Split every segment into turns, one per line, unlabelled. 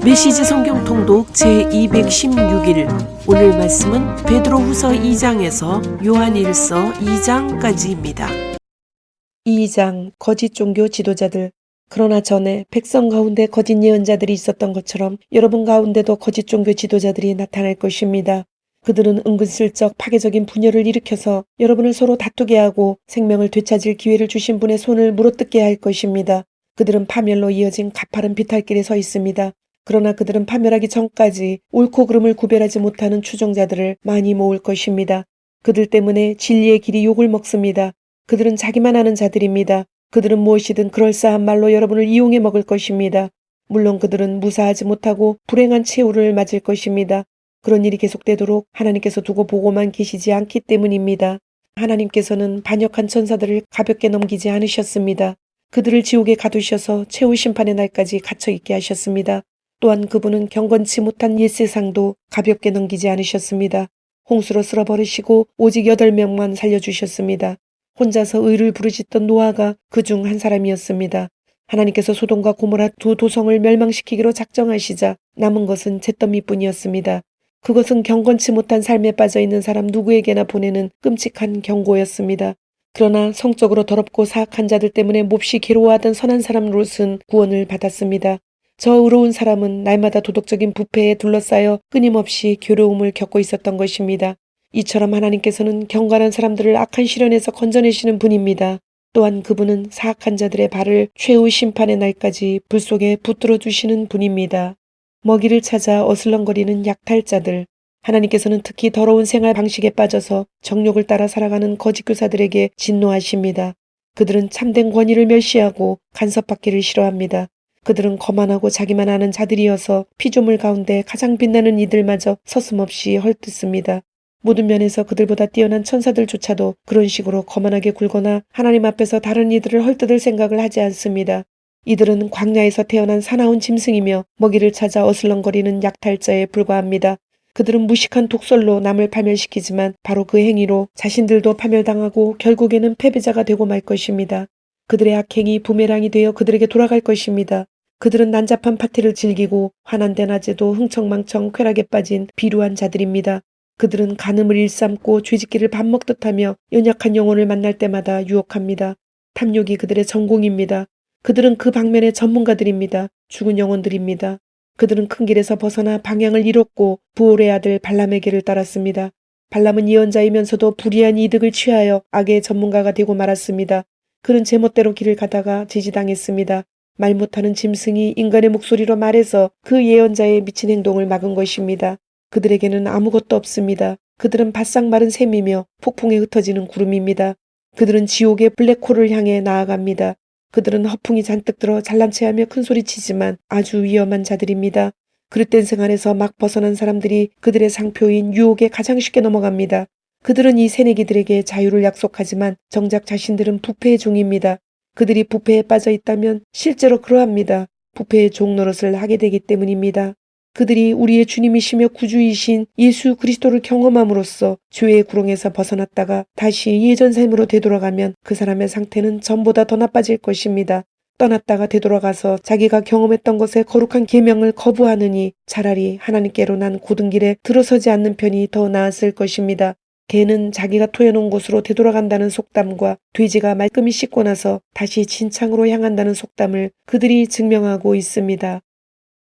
메시지 성경 통독 제216일 오늘 말씀은 베드로후서 2장에서 요한일서 2장까지입니다. 2장 거짓 종교 지도자들. 그러나 전에 백성 가운데 거짓 예언자들이 있었던 것처럼 여러분 가운데도 거짓 종교 지도자들이 나타날 것입니다. 그들은 은근슬쩍 파괴적인 분열을 일으켜서 여러분을 서로 다투게 하고 생명을 되찾을 기회를 주신 분의 손을 물어뜯게 할 것입니다. 그들은 파멸로 이어진 가파른 비탈길에 서 있습니다. 그러나 그들은 파멸하기 전까지 옳고 그름을 구별하지 못하는 추종자들을 많이 모을 것입니다. 그들 때문에 진리의 길이 욕을 먹습니다. 그들은 자기만 아는 자들입니다. 그들은 무엇이든 그럴싸한 말로 여러분을 이용해 먹을 것입니다. 물론 그들은 무사하지 못하고 불행한 최후를 맞을 것입니다. 그런 일이 계속되도록 하나님께서 두고 보고만 계시지 않기 때문입니다. 하나님께서는 반역한 천사들을 가볍게 넘기지 않으셨습니다. 그들을 지옥에 가두셔서 최후 심판의 날까지 갇혀 있게 하셨습니다. 또한 그분은 경건치 못한 옛 세상도 가볍게 넘기지 않으셨습니다. 홍수로 쓸어버리시고 오직 8명만 살려주셨습니다. 혼자서 의를 부르짖던 노아가 그 중 한 사람이었습니다. 하나님께서 소돔과 고모라 두 도성을 멸망시키기로 작정하시자 남은 것은 잿더미뿐이었습니다. 그것은 경건치 못한 삶에 빠져있는 사람 누구에게나 보내는 끔찍한 경고였습니다. 그러나 성적으로 더럽고 사악한 자들 때문에 몹시 괴로워하던 선한 사람 롯은 구원을 받았습니다. 저 의로운 사람은 날마다 도덕적인 부패에 둘러싸여 끊임없이 괴로움을 겪고 있었던 것입니다. 이처럼 하나님께서는 경건한 사람들을 악한 시련에서 건져내시는 분입니다. 또한 그분은 사악한 자들의 발을 최후 심판의 날까지 불 속에 붙들어 주시는 분입니다. 먹이를 찾아 어슬렁거리는 약탈자들. 하나님께서는 특히 더러운 생활 방식에 빠져서 정욕을 따라 살아가는 거짓 교사들에게 진노하십니다. 그들은 참된 권위를 멸시하고 간섭받기를 싫어합니다. 그들은 거만하고 자기만 아는 자들이어서 피조물 가운데 가장 빛나는 이들마저 서슴없이 헐뜯습니다. 모든 면에서 그들보다 뛰어난 천사들조차도 그런 식으로 거만하게 굴거나 하나님 앞에서 다른 이들을 헐뜯을 생각을 하지 않습니다. 이들은 광야에서 태어난 사나운 짐승이며 먹이를 찾아 어슬렁거리는 약탈자에 불과합니다. 그들은 무식한 독설로 남을 파멸시키지만 바로 그 행위로 자신들도 파멸당하고 결국에는 패배자가 되고 말 것입니다. 그들의 악행이 부메랑이 되어 그들에게 돌아갈 것입니다. 그들은 난잡한 파티를 즐기고 환한 대낮에도 흥청망청 쾌락에 빠진 비루한 자들입니다. 그들은 간음을 일삼고 죄짓기를 밥 먹듯 하며 연약한 영혼을 만날 때마다 유혹합니다. 탐욕이 그들의 전공입니다. 그들은 그 방면의 전문가들입니다. 죽은 영혼들입니다. 그들은 큰 길에서 벗어나 방향을 잃었고 부올의 아들 발람에게를 따랐습니다. 발람은 예언자이면서도 불의한 이득을 취하여 악의 전문가가 되고 말았습니다. 그는 제멋대로 길을 가다가 제지당했습니다. 말 못하는 짐승이 인간의 목소리로 말해서 그 예언자의 미친 행동을 막은 것입니다. 그들에게는 아무것도 없습니다. 그들은 바싹 마른 샘이며 폭풍에 흩어지는 구름입니다. 그들은 지옥의 블랙홀을 향해 나아갑니다. 그들은 허풍이 잔뜩 들어 잘난 체하며 큰소리치지만 아주 위험한 자들입니다. 그릇된 생활에서 막 벗어난 사람들이 그들의 상표인 유혹에 가장 쉽게 넘어갑니다. 그들은 이 새내기들에게 자유를 약속하지만 정작 자신들은 부패의 종입니다. 그들이 부패에 빠져 있다면 실제로 그러합니다. 부패의 종 노릇을 하게 되기 때문입니다. 그들이 우리의 주님이시며 구주이신 예수 그리스도를 경험함으로써 죄의 구렁에서 벗어났다가 다시 예전 삶으로 되돌아가면 그 사람의 상태는 전보다 더 나빠질 것입니다. 떠났다가 되돌아가서 자기가 경험했던 것의 거룩한 계명을 거부하느니 차라리 하나님께로 난 고든 길에 들어서지 않는 편이 더 나았을 것입니다. 개는 자기가 토해놓은 곳으로 되돌아간다는 속담과 돼지가 말끔히 씻고 나서 다시 진창으로 향한다는 속담을 그들이 증명하고 있습니다.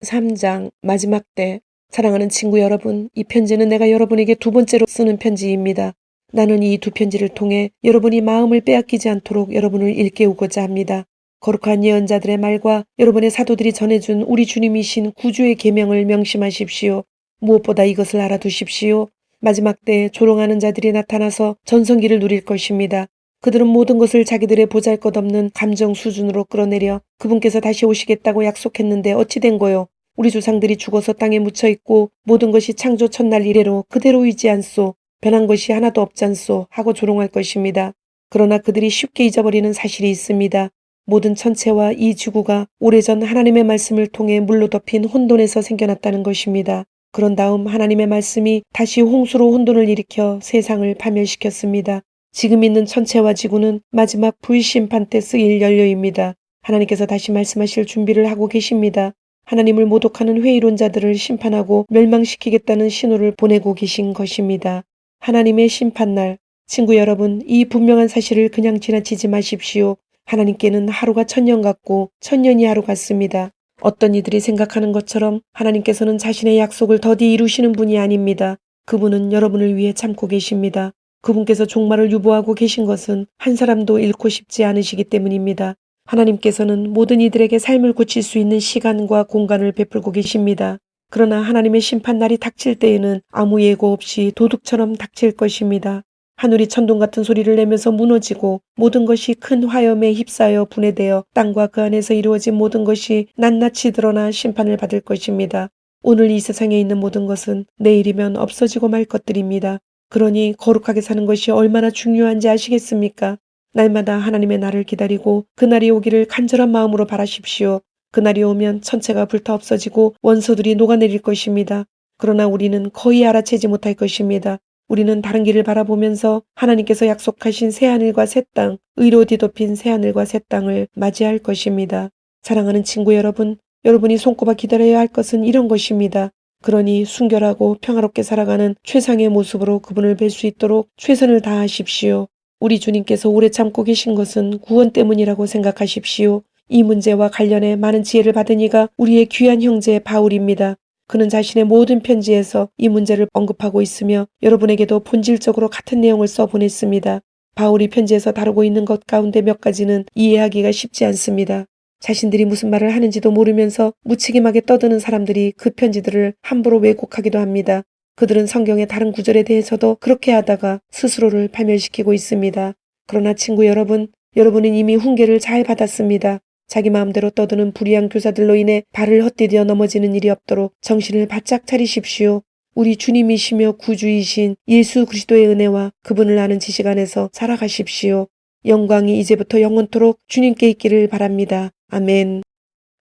3장 마지막 때. 사랑하는 친구 여러분, 이 편지는 내가 여러분에게 두 번째로 쓰는 편지입니다. 나는 이 두 편지를 통해 여러분이 마음을 빼앗기지 않도록 여러분을 일깨우고자 합니다. 거룩한 예언자들의 말과 여러분의 사도들이 전해준 우리 주님이신 구주의 계명을 명심하십시오. 무엇보다 이것을 알아두십시오. 마지막 때에 조롱하는 자들이 나타나서 전성기를 누릴 것입니다. 그들은 모든 것을 자기들의 보잘것없는 감정 수준으로 끌어내려 그분께서 다시 오시겠다고 약속했는데 어찌 된 거요? 우리 조상들이 죽어서 땅에 묻혀있고 모든 것이 창조 첫날 이래로 그대로이지 않소. 변한 것이 하나도 없잖소 하고 조롱할 것입니다. 그러나 그들이 쉽게 잊어버리는 사실이 있습니다. 모든 천체와 이 지구가 오래전 하나님의 말씀을 통해 물로 덮인 혼돈에서 생겨났다는 것입니다. 그런 다음 하나님의 말씀이 다시 홍수로 혼돈을 일으켜 세상을 파멸시켰습니다. 지금 있는 천체와 지구는 마지막 불심판 때 쓰일 연료입니다. 하나님께서 다시 말씀하실 준비를 하고 계십니다. 하나님을 모독하는 회의론자들을 심판하고 멸망시키겠다는 신호를 보내고 계신 것입니다. 하나님의 심판날, 친구 여러분, 이 분명한 사실을 그냥 지나치지 마십시오. 하나님께는 하루가 천년 같고 천년이 하루 같습니다. 어떤 이들이 생각하는 것처럼 하나님께서는 자신의 약속을 더디 이루시는 분이 아닙니다. 그분은 여러분을 위해 참고 계십니다. 그분께서 종말을 유보하고 계신 것은 한 사람도 잃고 싶지 않으시기 때문입니다. 하나님께서는 모든 이들에게 삶을 고칠 수 있는 시간과 공간을 베풀고 계십니다. 그러나 하나님의 심판날이 닥칠 때에는 아무 예고 없이 도둑처럼 닥칠 것입니다. 하늘이 천둥 같은 소리를 내면서 무너지고 모든 것이 큰 화염에 휩싸여 분해되어 땅과 그 안에서 이루어진 모든 것이 낱낱이 드러나 심판을 받을 것입니다. 오늘 이 세상에 있는 모든 것은 내일이면 없어지고 말 것들입니다. 그러니 거룩하게 사는 것이 얼마나 중요한지 아시겠습니까? 날마다 하나님의 날을 기다리고 그날이 오기를 간절한 마음으로 바라십시오. 그날이 오면 천체가 불타 없어지고 원소들이 녹아내릴 것입니다. 그러나 우리는 거의 알아채지 못할 것입니다. 우리는 다른 길을 바라보면서 하나님께서 약속하신 새하늘과 새 땅, 의로 뒤덮인 새하늘과 새 땅을 맞이할 것입니다. 사랑하는 친구 여러분, 여러분이 손꼽아 기다려야 할 것은 이런 것입니다. 그러니 순결하고 평화롭게 살아가는 최상의 모습으로 그분을 뵐 수 있도록 최선을 다하십시오. 우리 주님께서 오래 참고 계신 것은 구원 때문이라고 생각하십시오. 이 문제와 관련해 많은 지혜를 받은 이가 우리의 귀한 형제 바울입니다. 그는 자신의 모든 편지에서 이 문제를 언급하고 있으며 여러분에게도 본질적으로 같은 내용을 써보냈습니다. 바울이 편지에서 다루고 있는 것 가운데 몇 가지는 이해하기가 쉽지 않습니다. 자신들이 무슨 말을 하는지도 모르면서 무책임하게 떠드는 사람들이 그 편지들을 함부로 왜곡하기도 합니다. 그들은 성경의 다른 구절에 대해서도 그렇게 하다가 스스로를 파멸시키고 있습니다. 그러나 친구 여러분, 여러분은 이미 훈계를 잘 받았습니다. 자기 마음대로 떠드는 불의한 교사들로 인해 발을 헛디뎌 넘어지는 일이 없도록 정신을 바짝 차리십시오. 우리 주님이시며 구주이신 예수 그리스도의 은혜와 그분을 아는 지식 안에서 살아가십시오. 영광이 이제부터 영원토록 주님께 있기를 바랍니다. 아멘.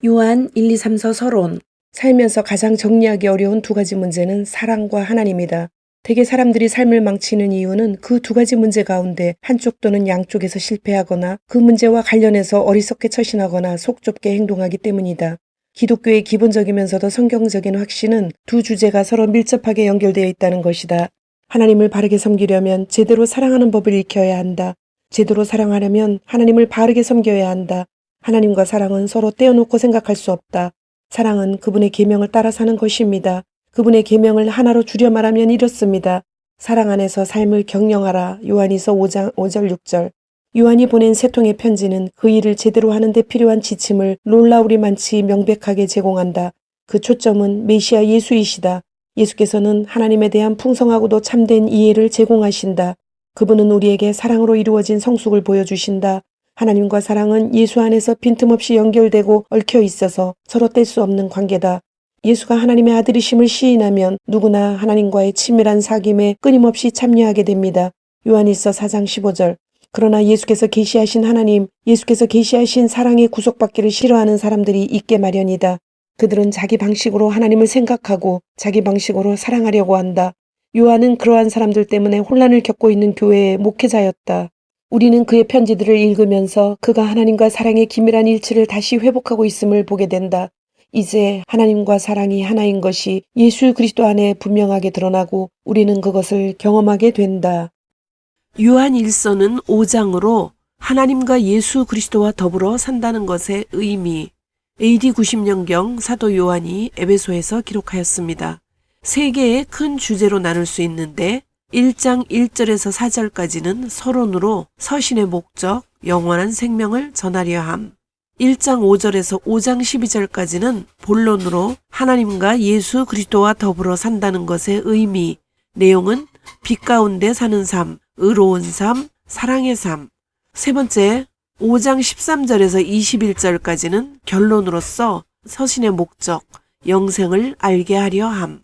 요한 1, 2, 3서 서론. 살면서 가장 정리하기 어려운 두 가지 문제는 사랑과 하나님이다. 대개 사람들이 삶을 망치는 이유는 그 두 가지 문제 가운데 한쪽 또는 양쪽에서 실패하거나 그 문제와 관련해서 어리석게 처신하거나 속 좁게 행동하기 때문이다. 기독교의 기본적이면서도 성경적인 확신은 두 주제가 서로 밀접하게 연결되어 있다는 것이다. 하나님을 바르게 섬기려면 제대로 사랑하는 법을 익혀야 한다. 제대로 사랑하려면 하나님을 바르게 섬겨야 한다. 하나님과 사랑은 서로 떼어놓고 생각할 수 없다. 사랑은 그분의 계명을 따라 사는 것입니다. 그분의 계명을 하나로 줄여 말하면 이렇습니다. 사랑 안에서 삶을 경영하라. 요한이서 5장 5절 6절. 요한이 보낸 세 통의 편지는 그 일을 제대로 하는 데 필요한 지침을 놀라우리만치 명백하게 제공한다. 그 초점은 메시아 예수이시다. 예수께서는 하나님에 대한 풍성하고도 참된 이해를 제공하신다. 그분은 우리에게 사랑으로 이루어진 성숙을 보여주신다. 하나님과 사랑은 예수 안에서 빈틈없이 연결되고 얽혀 있어서 서로 뗄 수 없는 관계다. 예수가 하나님의 아들이심을 시인하면 누구나 하나님과의 친밀한 사귐에 끊임없이 참여하게 됩니다. 요한일서 4장 15절. 그러나 예수께서 계시하신 하나님, 예수께서 계시하신 사랑의 구속받기를 싫어하는 사람들이 있게 마련이다. 그들은 자기 방식으로 하나님을 생각하고 자기 방식으로 사랑하려고 한다. 요한은 그러한 사람들 때문에 혼란을 겪고 있는 교회의 목회자였다. 우리는 그의 편지들을 읽으면서 그가 하나님과 사랑의 기밀한 일치를 다시 회복하고 있음을 보게 된다. 이제 하나님과 사랑이 하나인 것이 예수 그리스도 안에 분명하게 드러나고 우리는 그것을 경험하게 된다. 요한 1서는 5장으로 하나님과 예수 그리스도와 더불어 산다는 것의 의미, AD 90년경 사도 요한이 에베소에서 기록하였습니다. 세 개의 큰 주제로 나눌 수 있는데 1장 1절에서 4절까지는 서론으로 서신의 목적, 영원한 생명을 전하려 함. 1장 5절에서 5장 12절까지는 본론으로 하나님과 예수 그리스도와 더불어 산다는 것의 의미, 내용은 빛 가운데 사는 삶, 의로운 삶, 사랑의 삶. 세 번째, 5장 13절에서 21절까지는 결론으로서 서신의 목적, 영생을 알게 하려 함.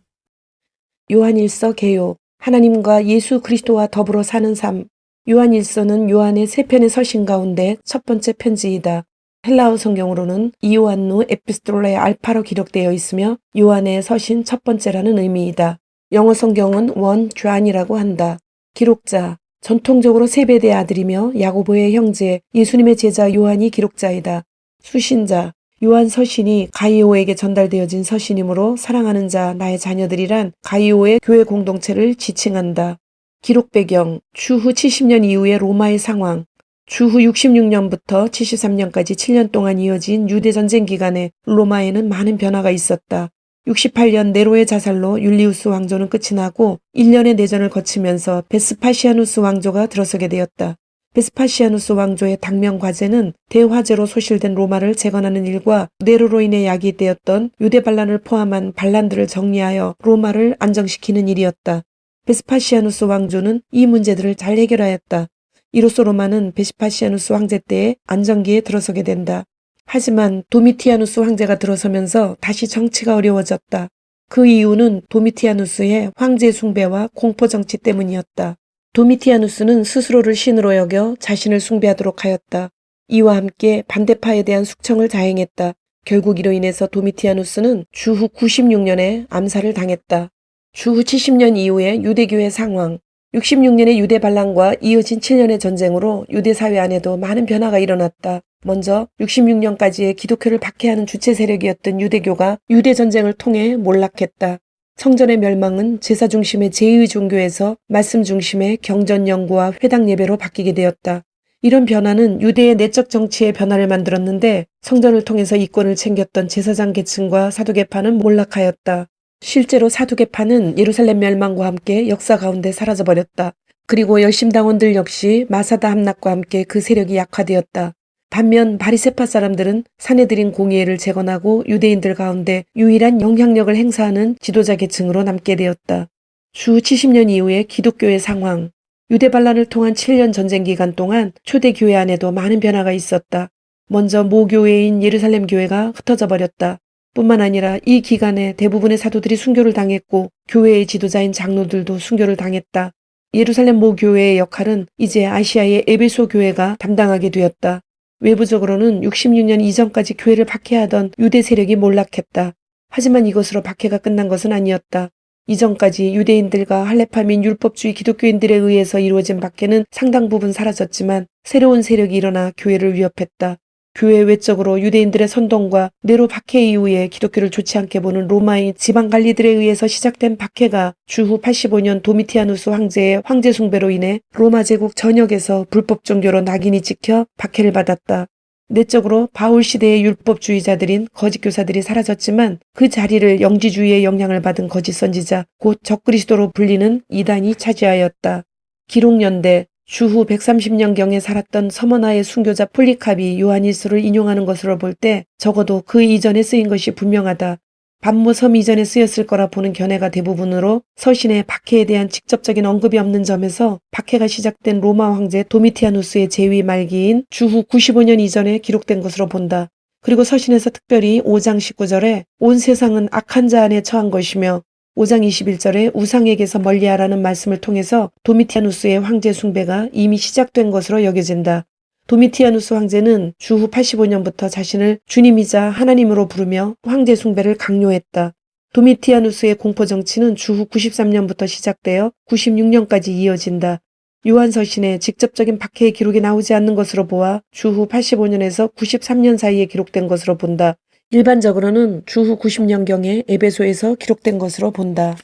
요한일서 개요. 하나님과 예수 그리스도와 더불어 사는 삶. 요한일서는 요한의 세 편의 서신 가운데 첫 번째 편지이다. 헬라어 성경으로는 이오안누 에피스톨레 알파로 기록되어 있으며 요한의 서신 첫 번째라는 의미이다. 영어 성경은 원 존이라고 한다. 기록자, 전통적으로 세베대의 아들이며 야고보의 형제, 예수님의 제자 요한이 기록자이다. 수신자, 요한 서신이 가이오에게 전달되어진 서신이므로 사랑하는 자 나의 자녀들이란 가이오의 교회 공동체를 지칭한다. 기록 배경, 주후 70년 이후의 로마의 상황. 주후 66년부터 73년까지 7년 동안 이어진 유대전쟁 기간에 로마에는 많은 변화가 있었다. 68년 네로의 자살로 율리우스 왕조는 끝이 나고 1년의 내전을 거치면서 베스파시아누스 왕조가 들어서게 되었다. 베스파시아누스 왕조의 당면 과제는 대화제로 소실된 로마를 재건하는 일과 네로로 인해 야기되었던 유대 반란을 포함한 반란들을 정리하여 로마를 안정시키는 일이었다. 베스파시아누스 왕조는 이 문제들을 잘 해결하였다. 이로써 로마는 베스파시아누스 황제 때의 안정기에 들어서게 된다. 하지만 도미티아누스 황제가 들어서면서 다시 정치가 어려워졌다. 그 이유는 도미티아누스의 황제 숭배와 공포 정치 때문이었다. 도미티아누스는 스스로를 신으로 여겨 자신을 숭배하도록 하였다. 이와 함께 반대파에 대한 숙청을 자행했다. 결국 이로 인해서 도미티아누스는 주후 96년에 암살을 당했다. 주후 70년 이후의 유대교회 상황. 66년의 유대 반란과 이어진 7년의 전쟁으로 유대 사회 안에도 많은 변화가 일어났다. 먼저 66년까지의 기독교를 박해하는 주체 세력이었던 유대교가 유대 전쟁을 통해 몰락했다. 성전의 멸망은 제사 중심의 제2 종교에서 말씀 중심의 경전 연구와 회당 예배로 바뀌게 되었다. 이런 변화는 유대의 내적 정치의 변화를 만들었는데 성전을 통해서 이권을 챙겼던 제사장 계층과 사두개파는 몰락하였다. 실제로 사두개파는 예루살렘 멸망과 함께 역사 가운데 사라져버렸다. 그리고 열심당원들 역시 마사다 함락과 함께 그 세력이 약화되었다. 반면 바리새파 사람들은 사내들인 공의회를 재건하고 유대인들 가운데 유일한 영향력을 행사하는 지도자 계층으로 남게 되었다. 주 70년 이후의 기독교의 상황. 유대 반란을 통한 7년 전쟁 기간 동안 초대 교회 안에도 많은 변화가 있었다. 먼저 모교회인 예루살렘 교회가 흩어져 버렸다. 뿐만 아니라 이 기간에 대부분의 사도들이 순교를 당했고 교회의 지도자인 장로들도 순교를 당했다. 예루살렘 모교회의 역할은 이제 아시아의 에베소 교회가 담당하게 되었다. 외부적으로는 66년 이전까지 교회를 박해하던 유대 세력이 몰락했다. 하지만 이것으로 박해가 끝난 것은 아니었다. 이전까지 유대인들과 할레파 민 율법주의 기독교인들에 의해서 이루어진 박해는 상당 부분 사라졌지만 새로운 세력이 일어나 교회를 위협했다. 교회 외적으로 유대인들의 선동과 네로 박해 이후에 기독교를 좋지 않게 보는 로마의 지방 관리들에 의해서 시작된 박해가 주후 85년 도미티아누스 황제의 황제 숭배로 인해 로마 제국 전역에서 불법 종교로 낙인이 찍혀 박해를 받았다. 내적으로 바울 시대의 율법주의자들인 거짓 교사들이 사라졌지만 그 자리를 영지주의의 영향을 받은 거짓 선지자 곧 적그리스도로 불리는 이단이 차지하였다. 기록연대 주후 130년경에 살았던 서머나의 순교자 폴리캅이 요한일서를 인용하는 것으로 볼 때 적어도 그 이전에 쓰인 것이 분명하다. 반모섬 이전에 쓰였을 거라 보는 견해가 대부분으로 서신의 박해에 대한 직접적인 언급이 없는 점에서 박해가 시작된 로마 황제 도미티아누스의 재위 말기인 주후 95년 이전에 기록된 것으로 본다. 그리고 서신에서 특별히 5장 19절에 온 세상은 악한 자 안에 처한 것이며 5장 21절에 우상에게서 멀리하라는 말씀을 통해서 도미티아누스의 황제 숭배가 이미 시작된 것으로 여겨진다. 도미티아누스 황제는 주후 85년부터 자신을 주님이자 하나님으로 부르며 황제 숭배를 강요했다. 도미티아누스의 공포 정치는 주후 93년부터 시작되어 96년까지 이어진다. 요한서신에 직접적인 박해의 기록이 나오지 않는 것으로 보아 주후 85년에서 93년 사이에 기록된 것으로 본다. 일반적으로는 주후 90년경에 에베소에서 기록된 것으로 본다.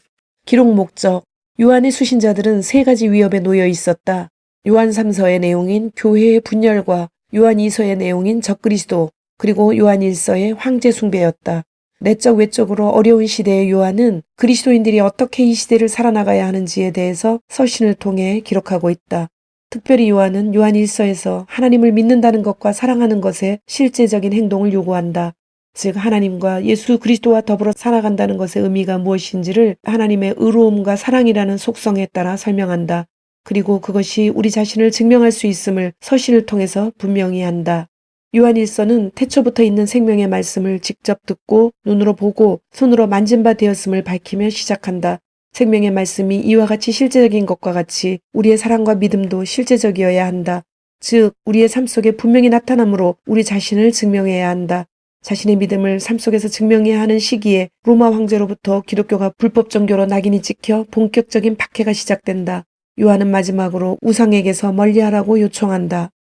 기록 목적. 요한의 수신자들은 세 가지 위협에 놓여 있었다. 요한 3서의 내용인 교회의 분열과 요한 2서의 내용인 적그리스도, 그리고 요한 1서의 황제 숭배였다. 내적 외적으로 어려운 시대의 요한은 그리스도인들이 어떻게 이 시대를 살아나가야 하는지에 대해서 서신을 통해 기록하고 있다. 특별히 요한은 요한 1서에서 하나님을 믿는다는 것과 사랑하는 것에 실제적인 행동을 요구한다. 즉 하나님과 예수 그리스도와 더불어 살아간다는 것의 의미가 무엇인지를 하나님의 의로움과 사랑이라는 속성에 따라 설명한다. 그리고 그것이 우리 자신을 증명할 수 있음을 서신을 통해서 분명히 한다. 요한일서는 태초부터 있는 생명의 말씀을 직접 듣고 눈으로 보고 손으로 만진 바 되었음을 밝히며 시작한다. 생명의 말씀이 이와 같이 실제적인 것과 같이 우리의 사랑과 믿음도 실제적이어야 한다. 즉 우리의 삶 속에 분명히 나타나므로 우리 자신을 증명해야 한다. 자신의 믿음을 삶 속에서 증명해야 하는 시기에 로마 황제로부터 기독교가 불법 종교로 낙인이 찍혀 본격적인 박해가 시작된다. 요한은 마지막으로 우상에게서 멀리하라고 요청한다.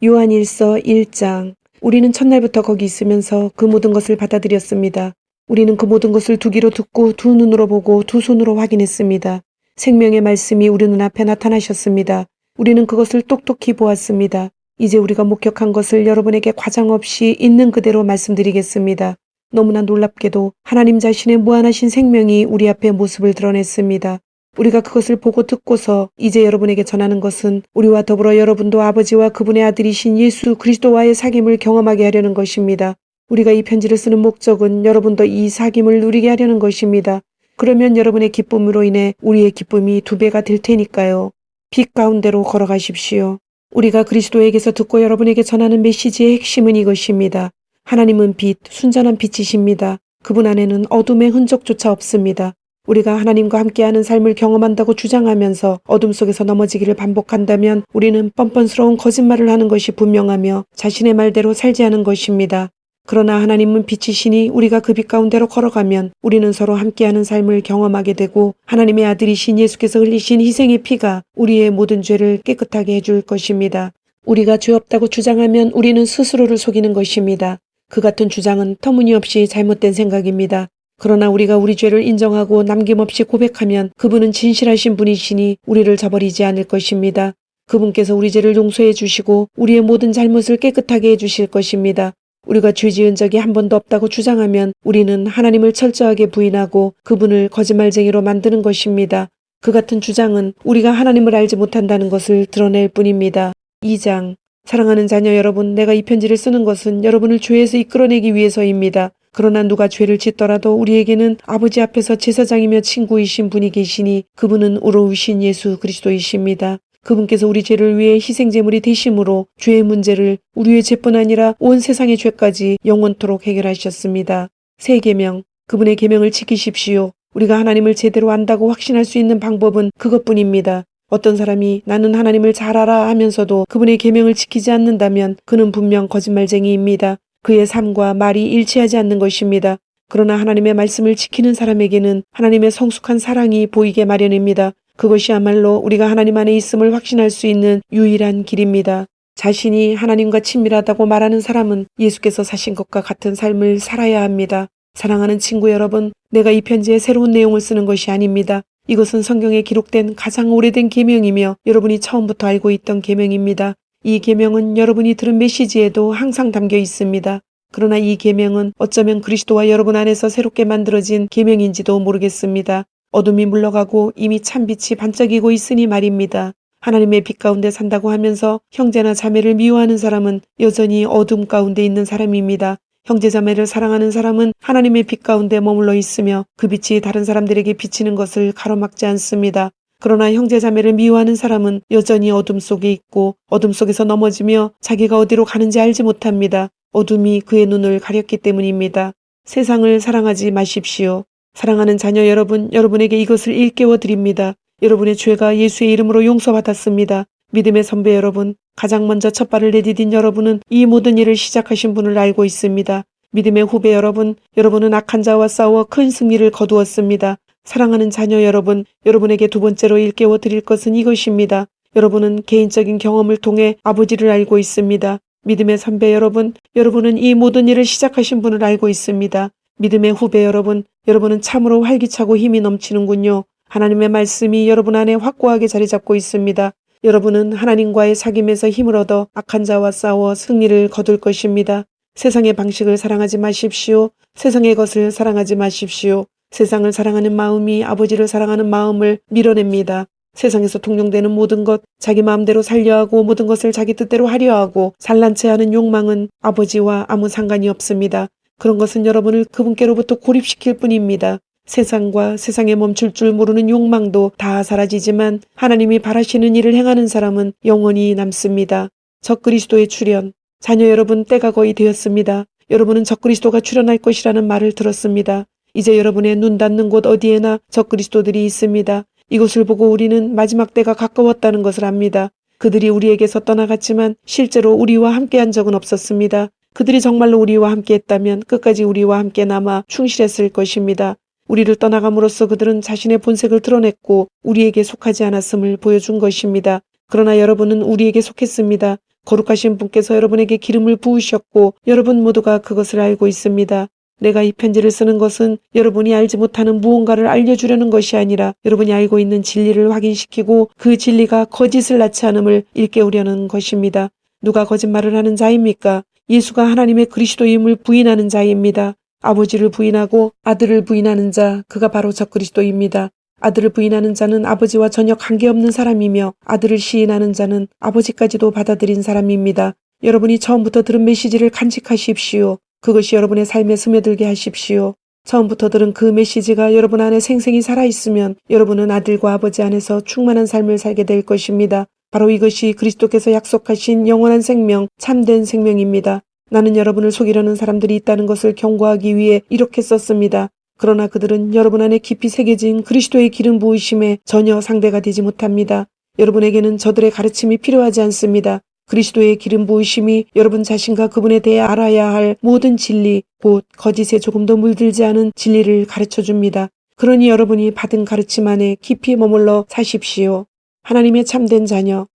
요한 1서 1장. 우리는 첫날부터 거기 있으면서 그 모든 것을 받아들였습니다. 우리는 그 모든 것을 두 귀로 듣고 두 눈으로 보고 두 손으로 확인했습니다. 생명의 말씀이 우리 눈앞에 나타나셨습니다. 우리는 그것을 똑똑히 보았습니다. 이제 우리가 목격한 것을 여러분에게 과장 없이 있는 그대로 말씀드리겠습니다. 너무나 놀랍게도 하나님 자신의 무한하신 생명이 우리 앞에 모습을 드러냈습니다. 우리가 그것을 보고 듣고서 이제 여러분에게 전하는 것은 우리와 더불어 여러분도 아버지와 그분의 아들이신 예수 그리스도와의 사귐을 경험하게 하려는 것입니다. 우리가 이 편지를 쓰는 목적은 여러분도 이 사귐을 누리게 하려는 것입니다. 그러면 여러분의 기쁨으로 인해 우리의 기쁨이 2배가 될 테니까요. 빛 가운데로 걸어가십시오. 우리가 그리스도에게서 듣고 여러분에게 전하는 메시지의 핵심은 이것입니다. 하나님은 빛, 순전한 빛이십니다. 그분 안에는 어둠의 흔적조차 없습니다. 우리가 하나님과 함께하는 삶을 경험한다고 주장하면서 어둠 속에서 넘어지기를 반복한다면 우리는 뻔뻔스러운 거짓말을 하는 것이 분명하며 자신의 말대로 살지 않은 것입니다. 그러나 하나님은 빛이시니 우리가 그 빛 가운데로 걸어가면 우리는 서로 함께하는 삶을 경험하게 되고 하나님의 아들이신 예수께서 흘리신 희생의 피가 우리의 모든 죄를 깨끗하게 해줄 것입니다. 우리가 죄 없다고 주장하면 우리는 스스로를 속이는 것입니다. 그 같은 주장은 터무니없이 잘못된 생각입니다. 그러나 우리가 우리 죄를 인정하고 남김없이 고백하면 그분은 진실하신 분이시니 우리를 저버리지 않을 것입니다. 그분께서 우리 죄를 용서해 주시고 우리의 모든 잘못을 깨끗하게 해 주실 것입니다. 우리가 죄 지은 적이 한 번도 없다고 주장하면 우리는 하나님을 철저하게 부인하고 그분을 거짓말쟁이로 만드는 것입니다. 그 같은 주장은 우리가 하나님을 알지 못한다는 것을 드러낼 뿐입니다. 2장. 사랑하는 자녀 여러분, 내가 이 편지를 쓰는 것은 여러분을 죄에서 이끌어내기 위해서입니다. 그러나 누가 죄를 짓더라도 우리에게는 아버지 앞에서 제사장이며 친구이신 분이 계시니 그분은 의로우신 예수 그리스도이십니다. 그분께서 우리 죄를 위해 희생제물이 되심으로 죄의 문제를 우리의 죄뿐 아니라 온 세상의 죄까지 영원토록 해결하셨습니다. 새 계명, 그분의 계명을 지키십시오. 우리가 하나님을 제대로 안다고 확신할 수 있는 방법은 그것뿐입니다. 어떤 사람이 나는 하나님을 잘 알아 하면서도 그분의 계명을 지키지 않는다면 그는 분명 거짓말쟁이입니다. 그의 삶과 말이 일치하지 않는 것입니다. 그러나 하나님의 말씀을 지키는 사람에게는 하나님의 성숙한 사랑이 보이게 마련입니다. 그것이야말로 우리가 하나님 안에 있음을 확신할 수 있는 유일한 길입니다. 자신이 하나님과 친밀하다고 말하는 사람은 예수께서 사신 것과 같은 삶을 살아야 합니다. 사랑하는 친구 여러분, 내가 이 편지에 새로운 내용을 쓰는 것이 아닙니다. 이것은 성경에 기록된 가장 오래된 계명이며 여러분이 처음부터 알고 있던 계명입니다. 이 계명은 여러분이 들은 메시지에도 항상 담겨 있습니다. 그러나 이 계명은 어쩌면 그리스도와 여러분 안에서 새롭게 만들어진 계명인지도 모르겠습니다. 어둠이 물러가고 이미 찬빛이 반짝이고 있으니 말입니다. 하나님의 빛 가운데 산다고 하면서 형제나 자매를 미워하는 사람은 여전히 어둠 가운데 있는 사람입니다. 형제 자매를 사랑하는 사람은 하나님의 빛 가운데 머물러 있으며 그 빛이 다른 사람들에게 비치는 것을 가로막지 않습니다. 그러나 형제 자매를 미워하는 사람은 여전히 어둠 속에 있고 어둠 속에서 넘어지며 자기가 어디로 가는지 알지 못합니다. 어둠이 그의 눈을 가렸기 때문입니다. 세상을 사랑하지 마십시오. 사랑하는 자녀 여러분, 여러분에게 이것을 일깨워 드립니다. 여러분의 죄가 예수의 이름으로 용서받았습니다. 믿음의 선배 여러분, 가장 먼저 첫 발을 내디딘 여러분은 이 모든 일을 시작하신 분을 알고 있습니다. 믿음의 후배 여러분, 여러분은 악한 자와 싸워 큰 승리를 거두었습니다. 사랑하는 자녀 여러분, 여러분에게 두 번째로 일깨워 드릴 것은 이것입니다. 여러분은 개인적인 경험을 통해 아버지를 알고 있습니다. 믿음의 선배 여러분, 여러분은 이 모든 일을 시작하신 분을 알고 있습니다. 믿음의 후배 여러분, 여러분은 참으로 활기차고 힘이 넘치는군요. 하나님의 말씀이 여러분 안에 확고하게 자리 잡고 있습니다. 여러분은 하나님과의 사귐에서 힘을 얻어 악한 자와 싸워 승리를 거둘 것입니다. 세상의 방식을 사랑하지 마십시오. 세상의 것을 사랑하지 마십시오. 세상을 사랑하는 마음이 아버지를 사랑하는 마음을 밀어냅니다. 세상에서 통용되는 모든 것, 자기 마음대로 살려 하고 모든 것을 자기 뜻대로 하려 하고 산란체 하는 욕망은 아버지와 아무 상관이 없습니다. 그런 것은 여러분을 그분께로부터 고립시킬 뿐입니다. 세상과 세상에 멈출 줄 모르는 욕망도 다 사라지지만 하나님이 바라시는 일을 행하는 사람은 영원히 남습니다. 적그리스도의 출현. 자녀 여러분, 때가 거의 되었습니다. 여러분은 적그리스도가 출현할 것이라는 말을 들었습니다. 이제 여러분의 눈 닿는 곳 어디에나 적그리스도들이 있습니다. 이것을 보고 우리는 마지막 때가 가까웠다는 것을 압니다. 그들이 우리에게서 떠나갔지만 실제로 우리와 함께한 적은 없었습니다. 그들이 정말로 우리와 함께했다면 끝까지 우리와 함께 남아 충실했을 것입니다. 우리를 떠나감으로써 그들은 자신의 본색을 드러냈고 우리에게 속하지 않았음을 보여준 것입니다. 그러나 여러분은 우리에게 속했습니다. 거룩하신 분께서 여러분에게 기름을 부으셨고 여러분 모두가 그것을 알고 있습니다. 내가 이 편지를 쓰는 것은 여러분이 알지 못하는 무언가를 알려주려는 것이 아니라 여러분이 알고 있는 진리를 확인시키고 그 진리가 거짓을 낳지 않음을 일깨우려는 것입니다. 누가 거짓말을 하는 자입니까? 예수가 하나님의 그리스도임을 부인하는 자입니다. 아버지를 부인하고 아들을 부인하는 자, 그가 바로 적그리스도입니다. 아들을 부인하는 자는 아버지와 전혀 관계없는 사람이며 아들을 시인하는 자는 아버지까지도 받아들인 사람입니다. 여러분이 처음부터 들은 메시지를 간직하십시오. 그것이 여러분의 삶에 스며들게 하십시오. 처음부터 들은 그 메시지가 여러분 안에 생생히 살아있으면 여러분은 아들과 아버지 안에서 충만한 삶을 살게 될 것입니다. 바로 이것이 그리스도께서 약속하신 영원한 생명, 참된 생명입니다. 나는 여러분을 속이려는 사람들이 있다는 것을 경고하기 위해 이렇게 썼습니다. 그러나 그들은 여러분 안에 깊이 새겨진 그리스도의 기름 부으심에 전혀 상대가 되지 못합니다. 여러분에게는 저들의 가르침이 필요하지 않습니다. 그리스도의 기름 부으심이 여러분 자신과 그분에 대해 알아야 할 모든 진리, 곧 거짓에 조금도 물들지 않은 진리를 가르쳐 줍니다. 그러니 여러분이 받은 가르침 안에 깊이 머물러 사십시오. 하나님의 참된 자녀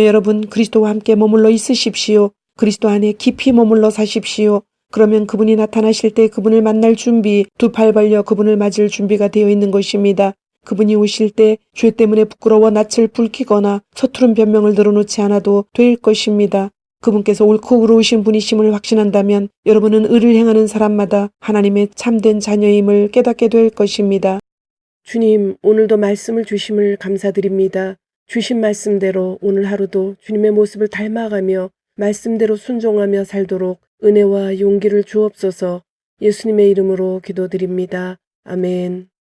여러분 그리스도와 함께 머물러 있으십시오. 그리스도 안에 깊이 머물러 사십시오. 그러면 그분이 나타나실 때 그분을 만날 준비, 두 팔 벌려 그분을 맞을 준비가 되어 있는 것입니다. 그분이 오실 때 죄 때문에 부끄러워 낯을 붉히거나 서투른 변명을 늘어놓지 않아도 될 것입니다. 그분께서 옳고 의로우신 분이심을 확신한다면 여러분은 의를 행하는 사람마다 하나님의 참된 자녀임을 깨닫게 될 것입니다. 주님, 오늘도 말씀을 주심을 감사드립니다. 주신 말씀대로 오늘 하루도 주님의 모습을 닮아가며 말씀대로 순종하며 살도록 은혜와 용기를 주옵소서. 예수님의 이름으로 기도드립니다. 아멘.